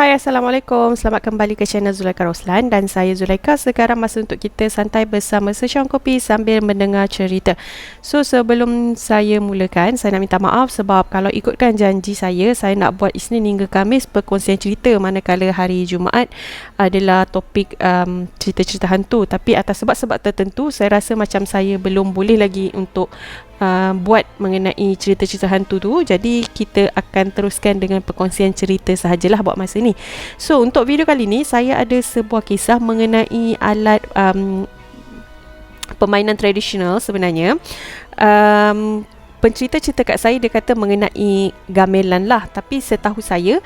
Hai, Assalamualaikum. Selamat kembali ke channel Zulaika Roslan dan saya Zulaika. Sekarang masa untuk kita santai bersama secang kopi sambil mendengar cerita. So, sebelum saya mulakan, saya nak minta maaf sebab kalau ikutkan janji saya nak buat Isnin hingga Khamis perkongsian cerita, manakala hari Jumaat adalah topik cerita-cerita hantu. Tapi atas sebab-sebab tertentu, saya rasa macam saya belum boleh lagi untuk buat mengenai cerita-cerita hantu tu. Jadi kita akan teruskan dengan perkongsian cerita sahajalah buat masa ni. So untuk video kali ni saya ada sebuah kisah mengenai alat permainan tradisional sebenarnya. Pencerita cerita kat saya, dia kata mengenai gamelan lah. Tapi setahu saya,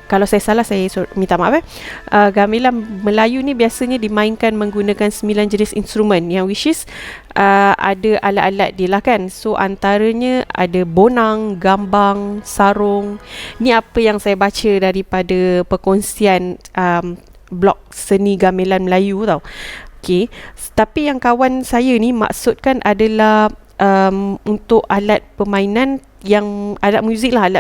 kalau saya salah saya minta maaf. Gamelan Melayu ni biasanya dimainkan menggunakan 9 jenis instrumen, yang which is ada alat-alat dia lah kan. So antaranya ada bonang, gambang, sarung. Ni apa yang saya baca daripada perkongsian blog seni gamelan Melayu tau. Okay. Tapi yang kawan saya ni maksudkan adalah untuk alat permainan yang alat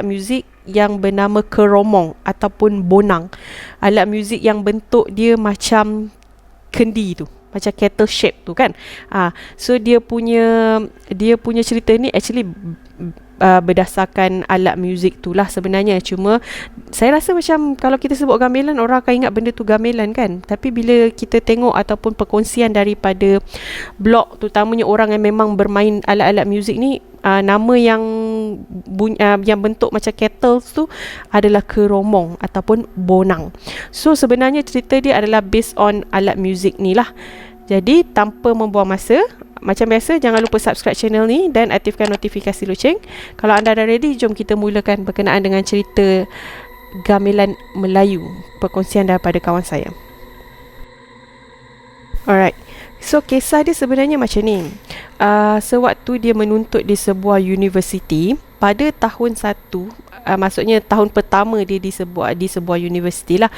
muzik yang bernama keromong ataupun bonang. Alat muzik yang bentuk dia macam kendi tu, macam kettle shape tu kan. So dia punya cerita ni actually berdasarkan alat muzik tu lah sebenarnya. Cuma saya rasa macam kalau kita sebut gamelan, orang akan ingat benda tu gamelan kan. Tapi bila kita tengok ataupun perkongsian daripada blog, terutamanya orang yang memang bermain alat-alat muzik ni, nama yang bentuk macam kettle tu adalah keromong ataupun bonang. So sebenarnya cerita dia adalah based on alat muzik ni lah. Jadi tanpa membuang masa, macam biasa jangan lupa subscribe channel ni dan aktifkan notifikasi loceng. Kalau anda dah ready, jom kita mulakan berkenaan dengan cerita gamelan Melayu, perkongsian daripada kawan saya. Alright. So kisah dia sebenarnya macam ni. Sewaktu dia menuntut di sebuah universiti pada tahun 1, maksudnya tahun pertama dia di sebuah universiti lah.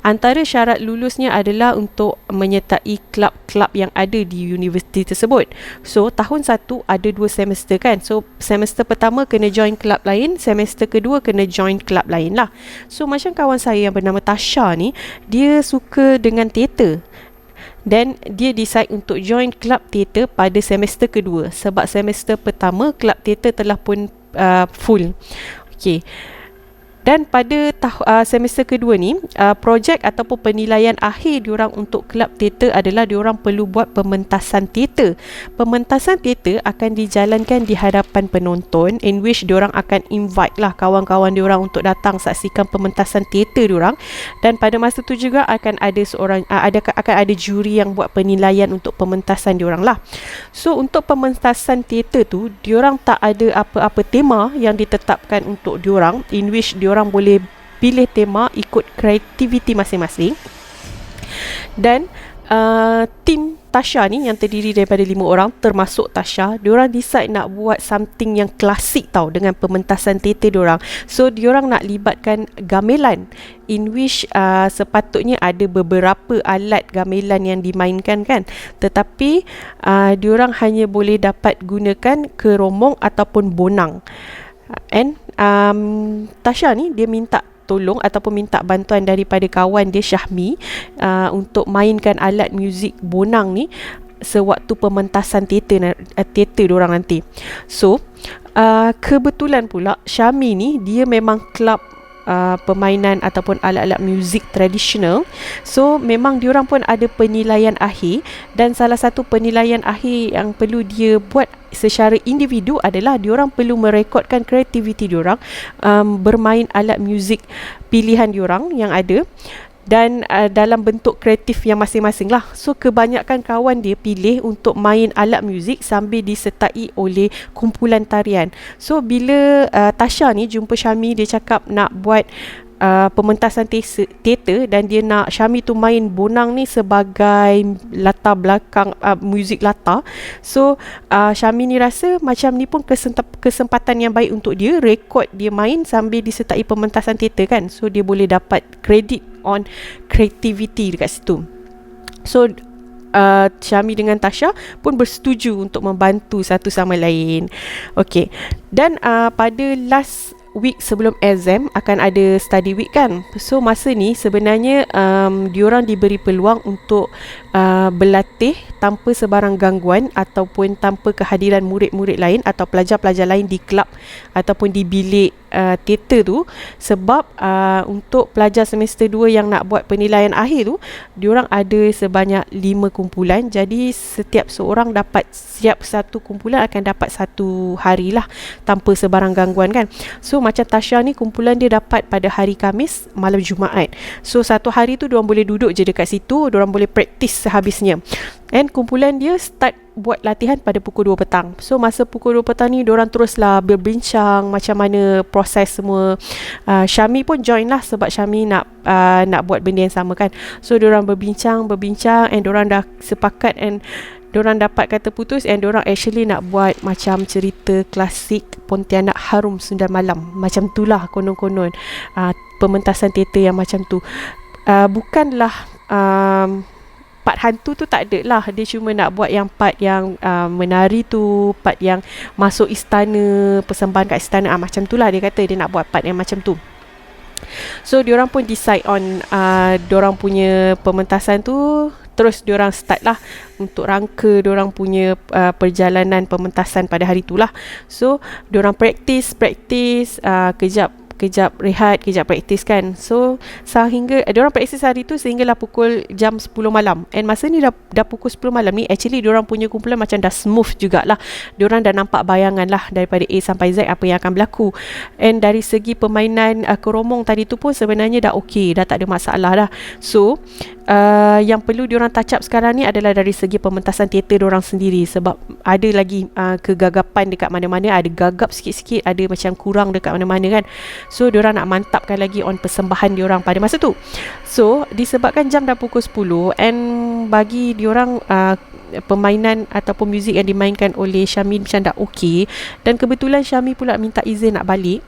Antara syarat lulusnya adalah untuk menyertai kelab-kelab yang ada di universiti tersebut. So tahun 1 ada 2 semester kan. So semester pertama kena join kelab lain, semester kedua kena join kelab lain lah. So macam kawan saya yang bernama Tasha ni, dia suka dengan teater. Dan dia decide untuk join kelab teater pada semester kedua, sebab semester pertama kelab teater telah pun full. Okay. Dan pada semester kedua ni, projek ataupun penilaian akhir diorang untuk kelab teater adalah diorang perlu buat pementasan teater. Pementasan teater akan dijalankan di hadapan penonton, in which diorang akan invite lah kawan-kawan diorang untuk datang saksikan pementasan teater diorang. Dan pada masa tu juga akan ada akan ada juri yang buat penilaian untuk pementasan diorang lah. So untuk pementasan teater tu, diorang tak ada apa-apa tema yang ditetapkan untuk diorang, in which diorang boleh pilih tema ikut kreativiti masing-masing. Dan tim Tasha ni yang terdiri daripada 5 orang termasuk Tasha, diorang decide nak buat something yang klasik tau dengan pementasan teater diorang. So diorang nak libatkan gamelan, in which sepatutnya ada beberapa alat gamelan yang dimainkan kan. Tetapi diorang hanya boleh dapat gunakan keromong ataupun bonang. And Tasha ni dia minta tolong ataupun minta bantuan daripada kawan dia Syahmi untuk mainkan alat muzik bonang ni sewaktu pementasan teater diorang nanti. So kebetulan pula Syahmi ni dia memang kelab permainan ataupun alat-alat muzik tradisional. So memang diorang pun ada penilaian akhir, dan salah satu penilaian akhir yang perlu dia buat secara individu adalah diorang perlu merekodkan kreativiti diorang bermain alat muzik pilihan diorang yang ada, dan dalam bentuk kreatif yang masing-masing lah. So kebanyakan kawan dia pilih untuk main alat muzik sambil disertai oleh kumpulan tarian. So bila Tasha ni jumpa Syami, dia cakap nak buat pementasan teater dan dia nak Syami tu main bonang ni sebagai latar belakang muzik latar. So Syami ni rasa macam ni pun kesempatan yang baik untuk dia rekod dia main sambil disertai pementasan teater kan. So dia boleh dapat kredit on creativity dekat situ. So Syami dengan Tasha pun bersetuju untuk membantu satu sama lain. Okay. Dan pada last week sebelum exam akan ada study week kan. So masa ni sebenarnya diorang diberi peluang untuk berlatih tanpa sebarang gangguan ataupun tanpa kehadiran murid-murid lain atau pelajar-pelajar lain di kelab ataupun di bilik teater tu, sebab untuk pelajar semester 2 yang nak buat penilaian akhir tu, diorang ada sebanyak 5 kumpulan. Jadi setiap seorang dapat, setiap satu kumpulan akan dapat satu hari lah tanpa sebarang gangguan kan. So macam Tasha ni, kumpulan dia dapat pada hari Khamis malam Jumaat. So satu hari tu diorang boleh duduk je dekat situ, diorang boleh praktis sehabisnya. And kumpulan dia start buat latihan pada pukul 2 petang. So masa pukul 2 petang ni diorang teruslah berbincang macam mana proses semua. Syami pun join lah sebab Syami nak buat benda yang sama kan. So diorang berbincang and diorang dah sepakat and diorang dapat kata putus and diorang actually nak buat macam cerita klasik Pontianak Harum Sundar Malam. Macam tu lah konon-konon. Pementasan teater yang macam tu. Bukanlah part hantu tu, tak ada lah. Dia cuma nak buat yang part yang menari tu, part yang masuk istana, persembahan kat istana, macam tu lah dia kata dia nak buat part yang macam tu. So diorang pun decide on diorang punya pementasan tu. Terus diorang start lah untuk rangka diorang punya perjalanan pementasan pada hari tu lah. So diorang praktis kejap rehat, kejap praktis kan. So sehingga diorang praktis hari tu sehinggalah pukul jam 10 malam. And masa ni dah pukul 10 malam ni, actually diorang punya kumpulan macam dah smooth jugalah. Diorang dah nampak bayangan lah daripada A sampai Z apa yang akan berlaku. And dari segi permainan keromong tadi tu pun sebenarnya dah okey, dah tak ada masalah dah. So yang perlu diorang touch up sekarang ni adalah dari segi pementasan teater diorang sendiri. Sebab ada lagi kegagapan dekat mana-mana, ada gagap sikit-sikit, ada macam kurang dekat mana-mana kan. So diorang nak mantapkan lagi on persembahan diorang pada masa tu. So disebabkan jam dah pukul 10 and bagi diorang permainan ataupun muzik yang dimainkan oleh Syami macam dah okey, dan kebetulan Syami pula minta izin nak balik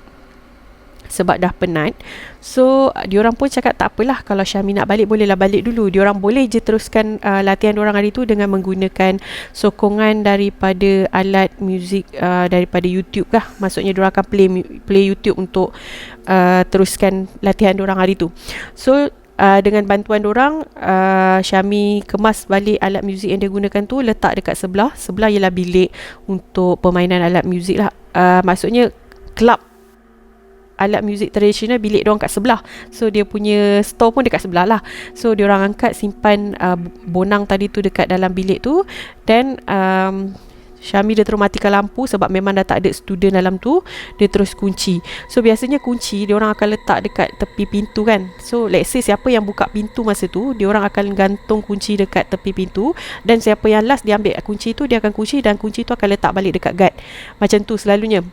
sebab dah penat. So diorang pun cakap tak apalah, kalau Syami nak balik bolehlah balik dulu. Diorang boleh je teruskan latihan diorang hari tu dengan menggunakan sokongan daripada alat muzik daripada YouTube lah. Maksudnya diorang akan play YouTube untuk teruskan latihan diorang hari tu. So dengan bantuan diorang, Syami kemas balik alat muzik yang dia gunakan tu, letak dekat sebelah ialah bilik untuk permainan alat muzik lah. Maksudnya kelab alat muzik tradisional, bilik diorang kat sebelah. So dia punya store pun dekat sebelah lah. So diorang angkat simpan bonang tadi tu dekat dalam bilik tu. Dan Syami dia terus matikan lampu sebab memang dah tak ada student dalam tu. Dia terus kunci. So biasanya kunci diorang akan letak dekat tepi pintu kan. So let's say siapa yang buka pintu masa tu, diorang akan gantung kunci dekat tepi pintu. Dan siapa yang last dia ambil kunci tu, dia akan kunci dan kunci tu akan letak balik dekat guard. Macam tu selalunya.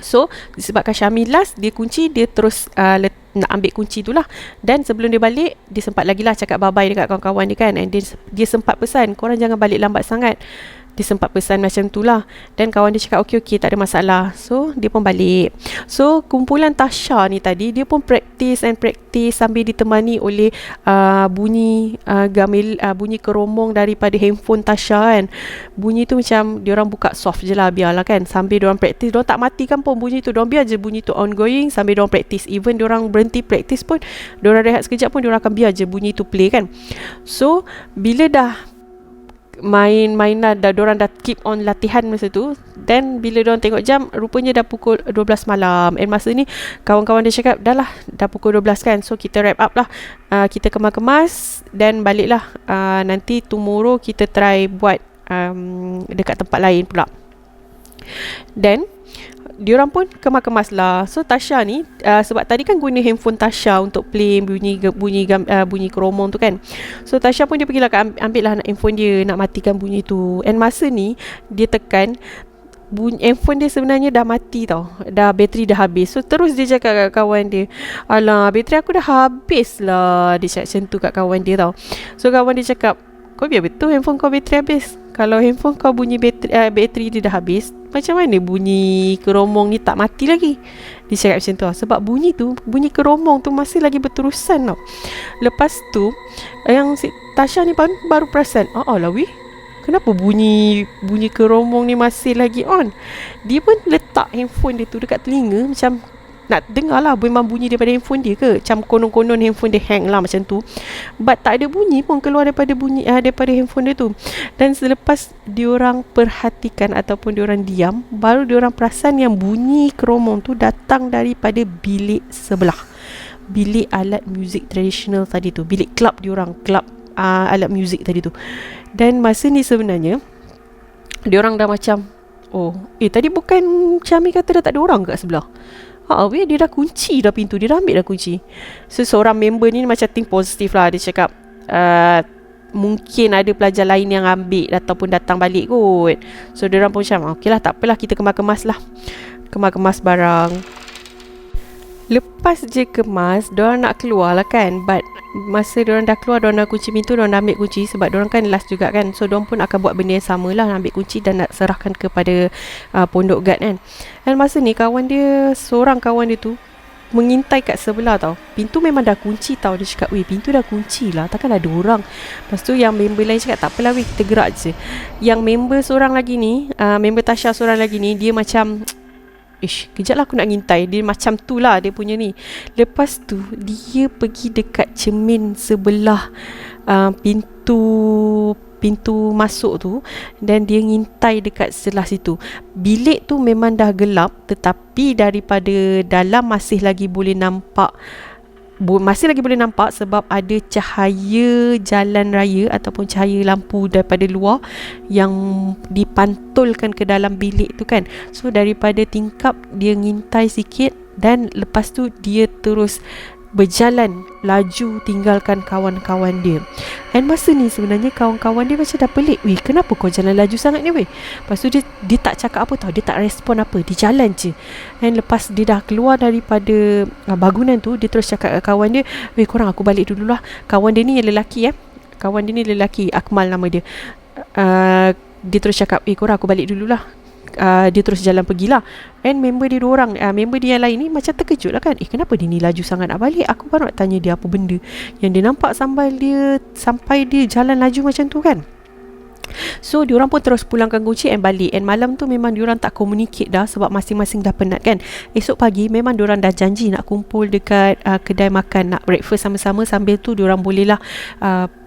So disebabkan Syami last, dia kunci, dia terus nak ambil kunci tu lah. Dan sebelum dia balik, dia sempat lagi lah cakap bye-bye dekat kawan-kawan dia kan. And dia sempat pesan, korang jangan balik lambat sangat. Dia sempat pesan macam tu lah. Dan kawan dia cakap okey, tak ada masalah. So dia pun balik. So kumpulan Tasha ni tadi, dia pun praktis sambil ditemani oleh bunyi bunyi keromong daripada handphone Tasha kan. Bunyi tu macam diorang buka soft je lah, biarlah kan. Sambil diorang praktis, diorang tak matikan pun bunyi tu. Diorang biar je bunyi tu ongoing sambil diorang praktis. Even diorang berhenti praktis pun, diorang rehat sekejap pun, diorang akan biar je bunyi tu play kan. So bila dah main lah, diorang dah keep on latihan masa tu. Dan bila diorang tengok jam, rupanya dah pukul 12 malam. And masa ni kawan-kawan dia cakap dah pukul 12 kan. So kita wrap up lah, kita kemas-kemas dan balik lah. Nanti tomorrow kita try buat dekat tempat lain pula. Dan diorang pun kemas-kemas lah. So Tasha ni sebab tadi kan guna handphone Tasha untuk play bunyi keromong tu kan. So Tasha pun dia pergilah ambil lah handphone dia, nak matikan bunyi tu. And masa ni dia tekan, handphone dia sebenarnya dah mati tau, dah bateri dah habis. So terus dia cakap kat kawan dia, alah bateri aku dah habis lah. Dia cakap macam tu kat kawan dia tau. So kawan dia cakap, kau biar betul handphone kau bateri habis. Kalau handphone kau bunyi bateri dia dah habis, macam mana bunyi keromong ni tak mati lagi? Dia cakap macam tu. Sebab bunyi keromong tu masih lagi berterusan tau. Lepas tu yang si Tasha ni baru perasan, lah weh, kenapa bunyi keromong ni masih lagi on. Dia pun letak handphone dia tu dekat telinga, macam nak dengar lah memang bunyi daripada handphone dia ke, macam konon-konon handphone dia hang lah macam tu, but tak ada bunyi pun keluar daripada daripada handphone dia tu. Dan selepas diorang perhatikan ataupun diorang diam, baru diorang perasan yang bunyi keromong tu datang daripada bilik sebelah, bilik alat muzik tradisional tadi tu, bilik club diorang, club alat muzik tadi tu. Dan masa ni sebenarnya diorang dah macam, tadi bukan Syami kata dah tak ada orang kat sebelah. Dia dah kunci dah pintu, dia dah ambil dah kunci. So seorang member ni macam think positif lah. Dia cakap mungkin ada pelajar lain yang ambil ataupun datang balik kot. So diorang pun macam okey lah, tak apalah, kita kemas-kemas barang. Lepas je kemas, diorang nak keluar lah kan. But masa diorang dah keluar, diorang dah kunci pintu, diorang dah ambil kunci, sebab diorang kan last juga kan. So diorang pun akan buat benda yang sama lah, ambil kunci dan nak serahkan kepada pondok guard kan. Dan masa ni seorang kawan dia tu mengintai kat sebelah tau. Pintu memang dah kunci tau. Dia cakap, pintu dah kunci lah, takkan ada orang. Lepas tu yang member lain cakap, tak apalah kita gerak je. Yang member seorang lagi ni, member Tasha seorang lagi ni, dia macam, kejap lah aku nak ngintai. Dia macam tu lah dia punya ni. Lepas tu dia pergi dekat cermin sebelah pintu masuk tu, dan dia ngintai dekat sebelah situ. Bilik tu memang dah gelap, tetapi daripada dalam masih lagi boleh nampak sebab ada cahaya jalan raya ataupun cahaya lampu daripada luar yang dipantulkan ke dalam bilik tu kan. So daripada tingkap dia ngintai sikit, dan lepas tu dia terus berjalan laju tinggalkan kawan-kawan dia. Dan masa ni sebenarnya kawan-kawan dia macam dah pelik, kenapa kau jalan laju sangat ni weh? Lepas tu dia tak cakap apa tau, dia tak respon apa, dia jalan je. Dan lepas dia dah keluar daripada bangunan tu, dia terus cakap kat kawan dia, korang aku balik dulu lah. Kawan dia ni lelaki, Akmal nama dia. Dia terus cakap, korang aku balik dulu lah. Dia terus jalan pergilah. And member dia member dia yang lain ni macam terkejut lah kan, kenapa dia ni laju sangat nak balik. Aku baru nak tanya dia apa benda yang dia nampak sampai dia jalan laju macam tu kan. So diorang pun terus pulangkan kunci and balik. And malam tu memang diorang tak communicate dah, sebab masing-masing dah penat kan. Esok pagi memang diorang dah janji nak kumpul dekat kedai makan, nak breakfast sama-sama. Sambil tu diorang bolehlah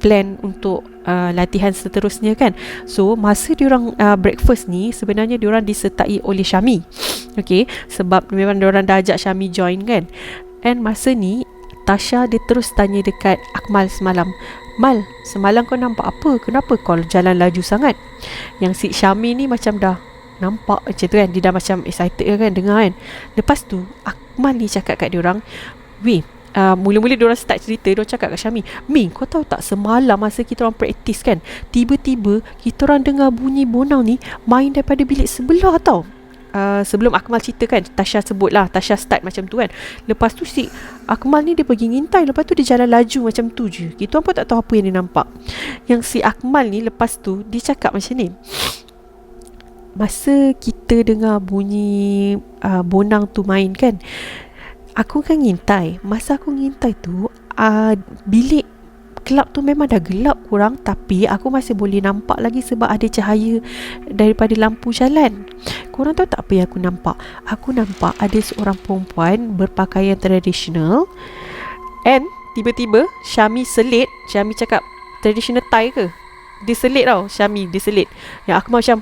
plan untuk latihan seterusnya kan. So masa diorang breakfast ni, sebenarnya diorang disertai oleh Syami. Okay, sebab memang diorang dah ajak Syami join kan. And masa ni Tasha dia terus tanya dekat Akmal semalam, Mal, semalam kau nampak apa? Kenapa kau jalan laju sangat? Yang si Syami ni macam dah nampak macam tu kan, dia dah macam excited kan dengar kan. Lepas tu Akmal ni cakap kat diorang, mula-mula diorang start cerita, diorang cakap kat Syami, kau tahu tak, semalam masa kita orang praktis kan, tiba-tiba kita orang dengar bunyi bonang ni main daripada bilik sebelah tau. Sebelum Akmal cerita kan, Tasha sebut lah, Tasha start macam tu kan. Lepas tu si Akmal ni dia pergi ngintai, lepas tu dia jalan laju macam tu je. Kita orang pun tak tahu apa yang dia nampak. Yang si Akmal ni lepas tu dia cakap macam ni, masa kita dengar bunyi bonang tu main kan, aku kan ngintai. Masa aku ngintai tu bilik kelab tu memang dah gelap kurang, tapi aku masih boleh nampak lagi sebab ada cahaya daripada lampu jalan. Korang tahu tak apa yang aku nampak? Aku nampak ada seorang perempuan berpakaian tradisional, and tiba-tiba Syami selit. Syami cakap, traditional tie ke? Dia selit tau, Syami dia selit. Yang aku macam,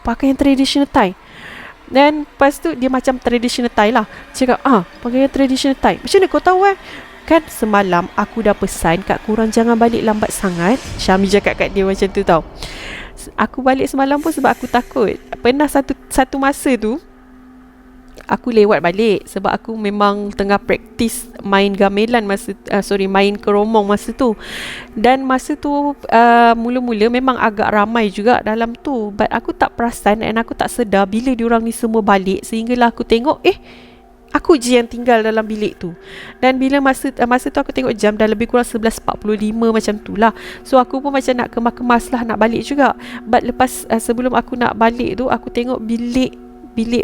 pakaian traditional tie. Dan lepas tu dia macam traditional tie lah. Cakap, pakaian traditional tie. Macam mana kau tahu kan semalam aku dah pesan kat korang jangan balik lambat sangat. Syami cakap kat dia macam tu tau. Aku balik semalam pun sebab aku takut. Pernah satu masa tu aku lewat balik sebab aku memang tengah praktis main gamelan main keromong masa tu. Dan masa tu mula-mula memang agak ramai juga dalam tu, but aku tak perasan dan aku tak sedar bila diorang ni semua balik, sehinggalah aku tengok aku je yang tinggal dalam bilik tu. Dan bila masa tu aku tengok jam dah lebih kurang 11.45 macam tu lah. So aku pun macam nak kemas-kemas lah nak balik juga. But lepas sebelum aku nak balik tu, aku tengok bilik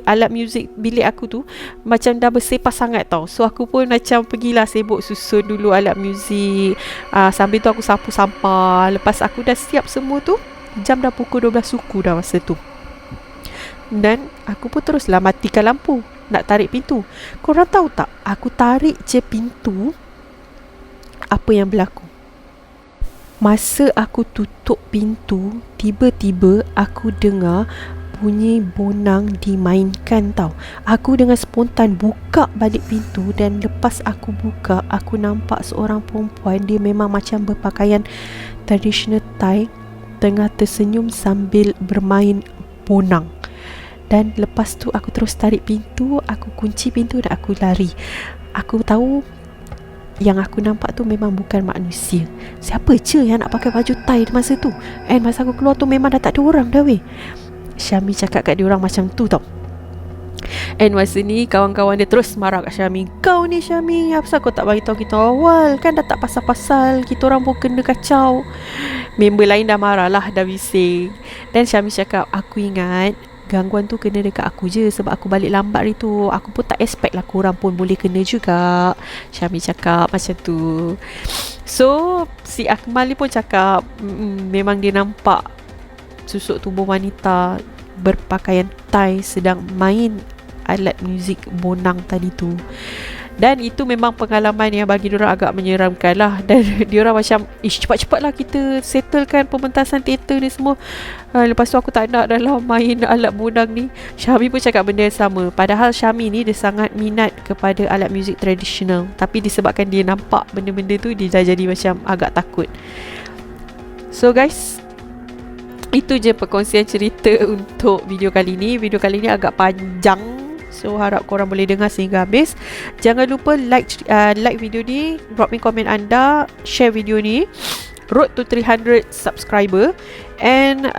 alat muzik bilik aku tu macam dah bersepah sangat tau. So aku pun macam pergilah sibuk susun dulu alat muzik. Sambil tu aku sapu sampah. Lepas aku dah siap semua tu, Jam dah pukul 12 suku dah masa tu. Dan aku pun teruslah matikan lampu, nak tarik pintu. Korang tahu tak, aku tarik je pintu, apa yang berlaku? Masa aku tutup pintu, tiba-tiba aku dengar bunyi bonang dimainkan tau. Aku dengan spontan buka balik pintu, dan lepas aku buka, aku nampak seorang perempuan. Dia memang macam berpakaian traditional Thai, tengah tersenyum sambil bermain bonang. Dan lepas tu aku terus tarik pintu, aku kunci pintu dan aku lari. Aku tahu yang aku nampak tu memang bukan manusia. Siapa je yang nak pakai baju Thai masa tu? And masa aku keluar tu memang dah tak ada orang dah weh. Syami cakap kat dia orang macam tu tau. And masa ni kawan-kawan dia terus marah kat Syami. Kau ni Syami, apasal kau tak bagi tahu kita awal? Kan dah tak pasal-pasal, kita orang pun kena kacau. Member lain dah marah lah, dah bising. Dan Syami cakap, aku ingat gangguan tu kena dekat aku je sebab aku balik lambat hari tu. Aku pun tak expect lah korang pun boleh kena juga. Syami cakap macam tu. So si Akmal ni pun cakap memang dia nampak susuk tubuh wanita berpakaian Thai sedang main alat muzik bonang tadi tu. Dan itu memang pengalaman yang bagi diorang agak menyeramkan lah. Dan diorang macam, cepat-cepat lah kita settlekan pementasan teater ni semua. Lepas tu aku tak nak dah lah main alat bonang ni. Syami pun cakap benda yang sama. Padahal Syami ni dia sangat minat kepada alat muzik tradisional. Tapi disebabkan dia nampak benda-benda tu, dia dah jadi macam agak takut. So guys, itu je perkongsian cerita untuk video kali ni. Video kali ni agak panjang, so harap korang boleh dengar sehingga habis. Jangan lupa like video ni, drop in komen anda, share video ni. Road to 300 subscriber. And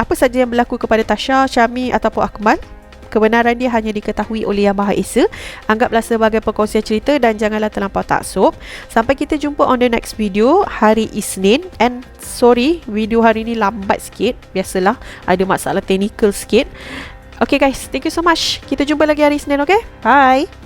apa saja yang berlaku kepada Tasha, Syami ataupun Akmal, kebenaran dia hanya diketahui oleh Yang Maha Esa. Anggaplah sebagai perkongsian cerita dan janganlah terlampau taksub. Sampai kita jumpa on the next video hari Isnin. And sorry, video hari ni lambat sikit. Biasalah, ada masalah teknikal sikit. Okay guys, thank you so much. Kita jumpa lagi hari Isnin, okay? Bye!